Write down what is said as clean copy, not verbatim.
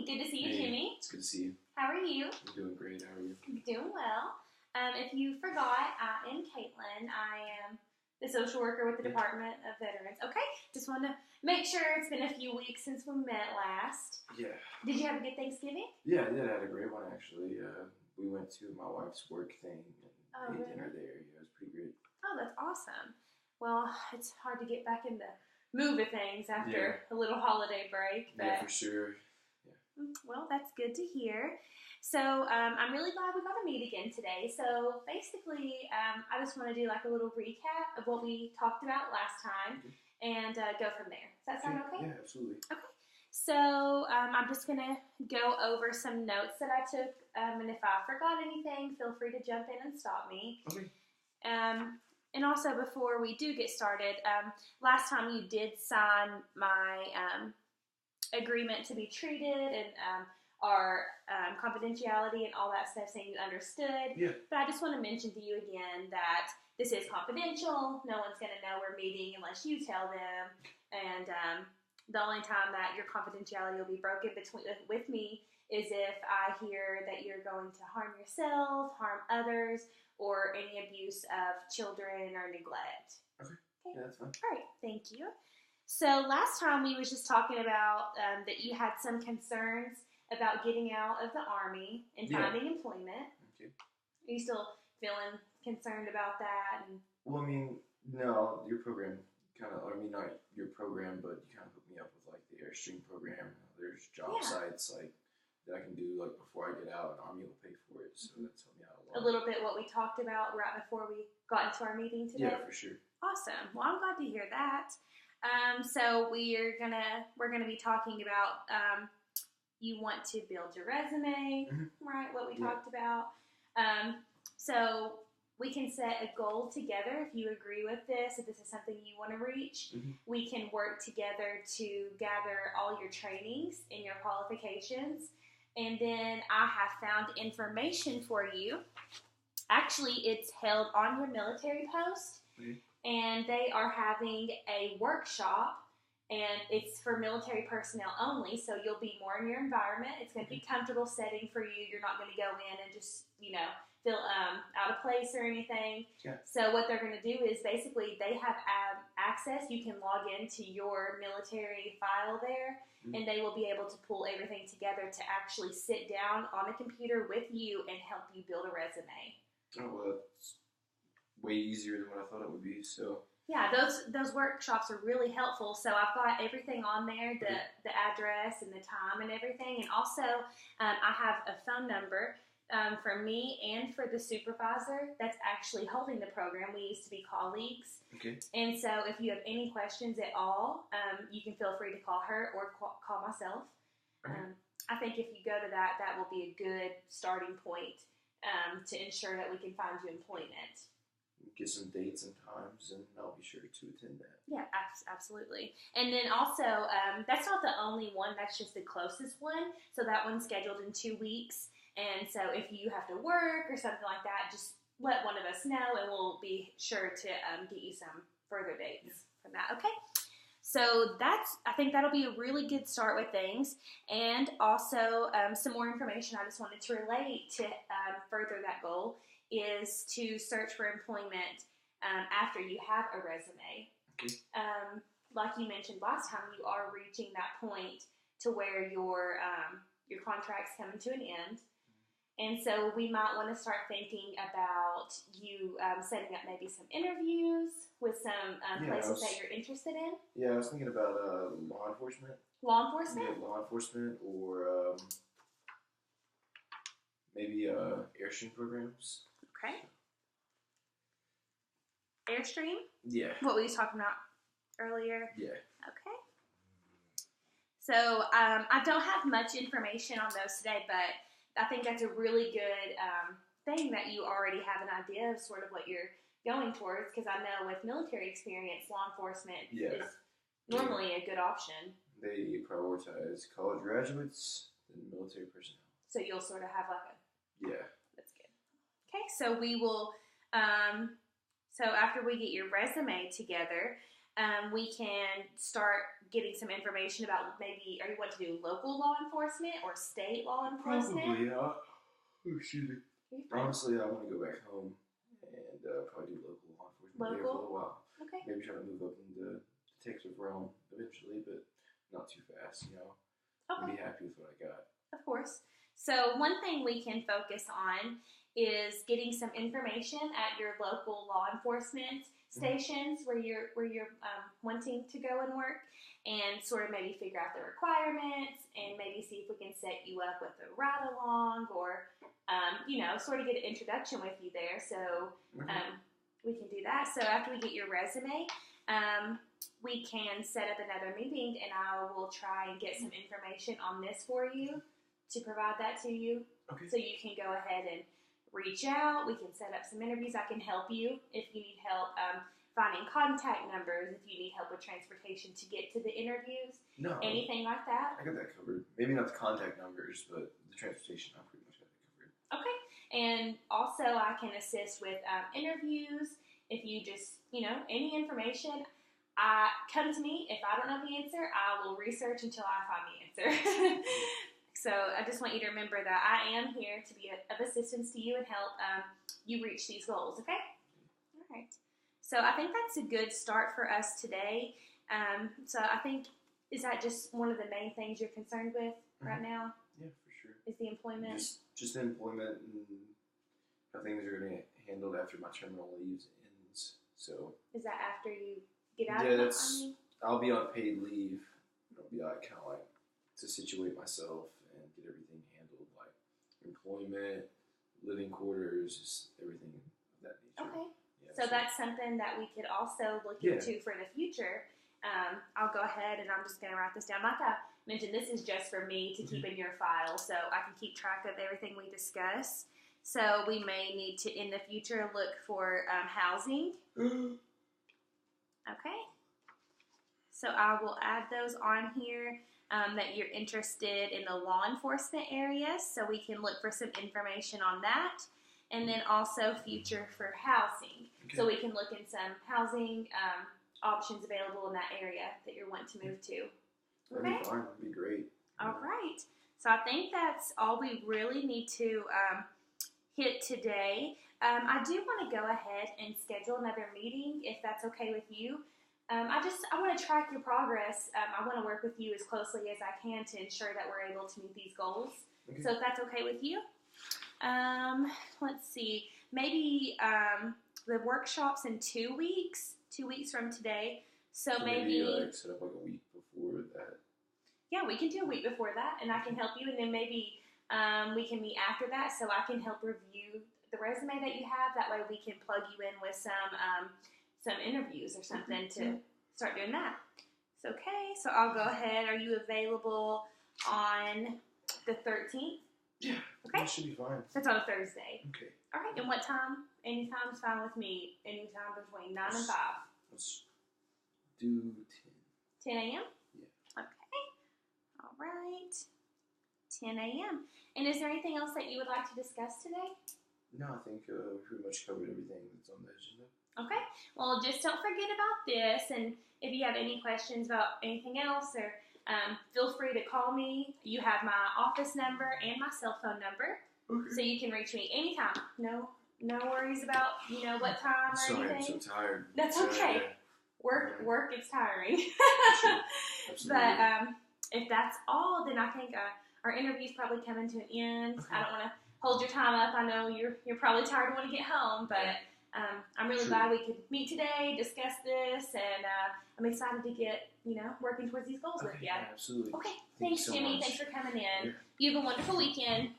Good to see you, Hey, Jimmy. it's good to see you. How are you? I'm doing great. How are you? Doing well. If you forgot, I am Caitlin. I am the social worker with the Department of Veterans. Okay, just wanted to make sure. It's been a few weeks since we met last. Yeah. Did you have a good Thanksgiving? Yeah, I did. I had a great one, actually. We went to my wife's work thing and ate Really? dinner there. Yeah, it was pretty great. Oh, that's awesome. Well, it's hard to get back in the move of things after a little holiday break. But, Yeah, for sure. well, that's good to hear. So I'm really glad we got to meet again today. So basically, I just want to do like a little recap of what we talked about last time and go from there. Does that sound okay? Yeah, absolutely. Okay. So I'm just going to go over some notes that I took. And if I forgot anything, feel free to jump in and stop me. Okay. And also, before we do get started, last time you did sign my agreement to be treated and our confidentiality and all that stuff, saying you understood. Yeah. But I just want to mention to you again that this is confidential. No one's going to know we're meeting unless you tell them. And the only time that your confidentiality will be broken with me is if I hear that you're going to harm yourself, harm others, or any abuse of children or neglect. Okay. Yeah, that's fine. All right. Thank you. So last time we was just talking about that you had some concerns about getting out of the Army and finding employment. Okay. Are you still feeling concerned about that? Well, I mean, no, your program kind of, I mean, not your program, but you kind of hooked me up with like the Airstream program. There's job sites like that I can do like before I get out, and Army will pay for it, so that's helped me out a lot. A little bit what we talked about right before we got into our meeting today. Yeah, for sure. Awesome. Well, I'm glad to hear that. So we're gonna be talking about you want to build your resume, right? What we talked about. So we can set a goal together if you agree with this. If this is something you want to reach, we can work together to gather all your trainings and your qualifications. And then I have found information for you. Actually, it's held on your military post. And they are having a workshop, and it's for military personnel only, so you'll be more in your environment. It's going to be a comfortable setting for you. You're not going to go in and just, feel out of place or anything. Yeah. So what they're going to do is basically they have access. You can log into your military file there, and they will be able to pull everything together to actually sit down on a computer with you and help you build a resume. Oh, well, that's way easier than what I thought it would be. So yeah, those workshops are really helpful. So I've got everything on there, the address and the time and everything, and also I have a phone number for me and for the supervisor that's actually holding the program. We used to be colleagues. Okay. And so if you have any questions at all, you can feel free to call her or call myself. I think if you go to that will be a good starting point to ensure that we can find you employment. Get some dates and times, and I'll be sure to attend that. Yeah, absolutely. And then also, that's not the only one. That's just the closest one. So that one's scheduled in 2 weeks. And so if you have to work or something like that, just let one of us know, and we'll be sure to get you some further dates from that. Okay? So I think that'll be a really good start with things. And also some more information I just wanted to relate to further that goal is to search for employment after you have a resume. Okay. Like you mentioned last time, you are reaching that point to where your contract's coming to an end. And so we might want to start thinking about you setting up maybe some interviews with some places that you're interested in. Yeah, I was thinking about law enforcement. Law enforcement? Yeah, law enforcement, or maybe Airstream programs. Okay. Airstream? Yeah. What we were talking about earlier? Yeah. Okay. So I don't have much information on those today, but I think that's a really good thing that you already have an idea of sort of what you're going towards, because I know with military experience, law enforcement is normally a good option. They prioritize college graduates and military personnel. So you'll sort of have like a... Yeah. That's good. Okay, so we will... so after we get your resume together, we can start getting some information about maybe, are you want to do local law enforcement or state law enforcement? Probably, excuse me. Honestly, I want to go back home and probably do local law enforcement here for a little while. Okay. Maybe try to move up into the detective realm eventually, but not too fast, you know. Okay. Be happy with what I got. Of course. So one thing we can focus on is getting some information at your local law enforcement stations where you're wanting to go and work, and sort of maybe figure out the requirements and maybe see if we can set you up with a ride along or sort of get an introduction with you there. So we can do that. So after we get your resume, we can set up another meeting, and I will try and get some information on this for you to provide that to you. Okay. So you can go ahead and reach out. We can set up some interviews. I can help you if you need help finding contact numbers, if you need help with transportation to get to the interviews. No. Anything like that? I got that covered. Maybe not the contact numbers, but the transportation, I pretty much got that covered. Okay. And also I can assist with interviews. If you just, any information, come to me. If I don't know the answer, I will research until I find the answer. So I just want you to remember that I am here to be of assistance to you and help you reach these goals, okay? All right. So I think that's a good start for us today. So I think, is that just one of the main things you're concerned with right now? Yeah, for sure. Is the employment? Just the employment and how things are going to get handled after my terminal leaves ends. So is that after you get out of the Army? I'll be on paid leave. It'll be kind of like to situate myself and get everything handled, like employment, living quarters, just everything of that nature. Okay. Yeah, so that's something that we could also look into for the future. I'll go ahead and I'm just going to write this down. Like I mentioned, this is just for me to keep in your file so I can keep track of everything we discuss. So we may need to, in the future, look for housing. Okay. So I will add those on here that you're interested in the law enforcement area, so we can look for some information on that. And then also future for housing. Okay. So we can look in some housing options available in that area that you're wanting to move to. Okay? That'd be fine. That'd be great. All right. So I think that's all we really need to hit today. I do want to go ahead and schedule another meeting if that's okay with you. I want to track your progress. I want to work with you as closely as I can to ensure that we're able to meet these goals. Okay. So if that's okay with you. Let's see. Maybe the workshop's in 2 weeks. 2 weeks from today. So maybe set up like a week before that. Yeah, we can do a week before that, and I can help you. And then maybe we can meet after that, so I can help review the resume that you have. That way, we can plug you in with some interviews or something to start doing that. It's okay. So I'll go ahead. Are you available on the 13th? Yeah. Okay. That should be fine. That's on a Thursday. Okay. All right. And what time? Anytime's fine with me. Anytime between 9 and 5. Let's do 10. 10 a.m.? Yeah. Okay. All right. 10 a.m. And is there anything else that you would like to discuss today? No, I think we pretty much covered everything that's on the agenda. Okay. Well, just don't forget about this. And if you have any questions about anything else, or feel free to call me. You have my office number and my cell phone number. Okay. So you can reach me anytime. No worries about, what time or Sorry, anything. I'm so tired. That's okay. Work is tiring. Sure. Absolutely. But if that's all, then I think our interview's probably coming to an end. Okay. I don't want to hold your time up. I know you're probably tired and want to get home, but I'm really glad we could meet today, discuss this, and I'm excited to get, working towards these goals with you. Yeah, absolutely. Okay. Thanks, Jimmy. Thanks for coming in. Yeah. You have a wonderful weekend.